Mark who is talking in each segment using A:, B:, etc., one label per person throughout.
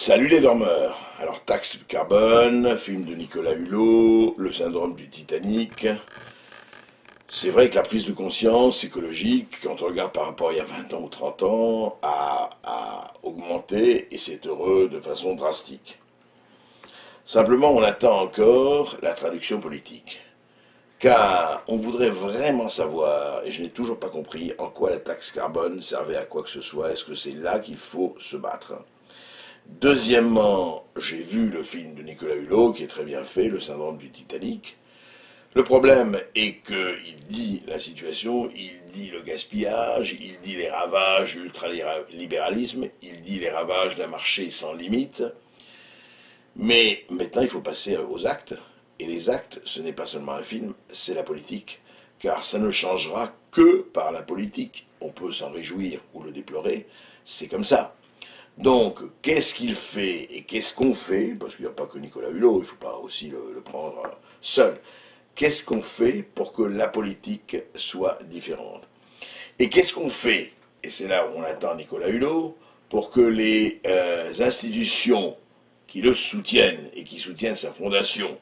A: Salut les dormeurs. Alors Taxe Carbone, film de Nicolas Hulot, le syndrome du Titanic. C'est vrai que la prise de conscience écologique, quand on regarde par rapport à il y a 20 ans ou 30 ans, a augmenté et c'est heureux de façon drastique. Simplement, on attend encore la traduction politique. Car on voudrait vraiment savoir, et je n'ai toujours pas compris, en quoi la taxe carbone servait à quoi que ce soit. Est-ce que c'est là qu'il faut se battre? Deuxièmement, j'ai vu le film de Nicolas Hulot, qui est très bien fait, Le syndrome du Titanic. Le problème est qu'il dit la situation, il dit le gaspillage, il dit les ravages de l'ultralibéralisme, il dit les ravages d'un marché sans limite. Mais maintenant, il faut passer aux actes. Et les actes, ce n'est pas seulement un film, c'est la politique. Car ça ne changera que par la politique. On peut s'en réjouir ou le déplorer, c'est comme ça. Donc, qu'est-ce qu'il fait et qu'est-ce qu'on fait? Parce qu'il n'y a pas que Nicolas Hulot, il ne faut pas aussi le prendre seul. Qu'est-ce qu'on fait pour que la politique soit différente? Et qu'est-ce qu'on fait? Et c'est là où on attend Nicolas Hulot, pour que les institutions qui le soutiennent et qui soutiennent sa fondation,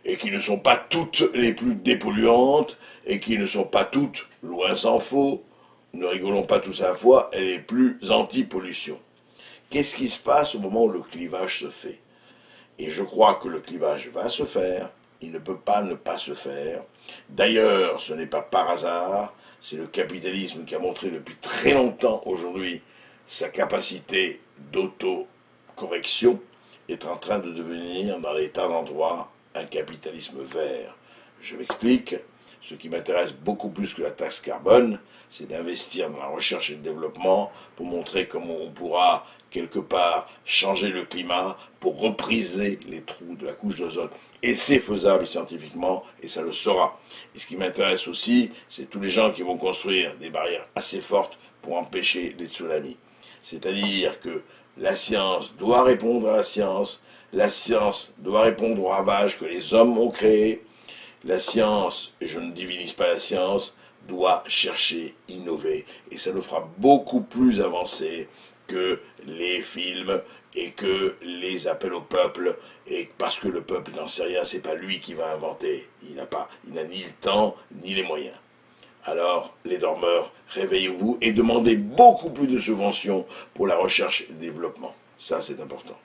A: et qui ne sont pas toutes les plus dépolluantes, et qui ne sont pas toutes, loin s'en faut, ne rigolons pas tous à la fois, les plus anti-pollution. Qu'est-ce qui se passe au moment où le clivage se fait? Et je crois que le clivage va se faire, il ne peut pas ne pas se faire. D'ailleurs, ce n'est pas par hasard, c'est le capitalisme qui a montré depuis très longtemps aujourd'hui sa capacité d'auto-correction, est en train de devenir, dans les tas d'endroits, un capitalisme vert. Je m'explique. Ce qui m'intéresse beaucoup plus que la taxe carbone, c'est d'investir dans la recherche et le développement pour montrer comment on pourra quelque part changer le climat pour repriser les trous de la couche d'ozone. Et c'est faisable scientifiquement, et ça le sera. Et ce qui m'intéresse aussi, c'est tous les gens qui vont construire des barrières assez fortes pour empêcher les tsunamis. C'est-à-dire que la science doit répondre à la science doit répondre aux ravages que les hommes ont créés, la science, et je ne divinise pas la science, doit chercher, innover. Et ça nous fera beaucoup plus avancer que les films et que les appels au peuple. Et parce que le peuple n'en sait rien, c'est pas lui qui va inventer. Il n'a ni le temps, ni les moyens. Alors, les dormeurs, réveillez-vous et demandez beaucoup plus de subventions pour la recherche et le développement. Ça, c'est important.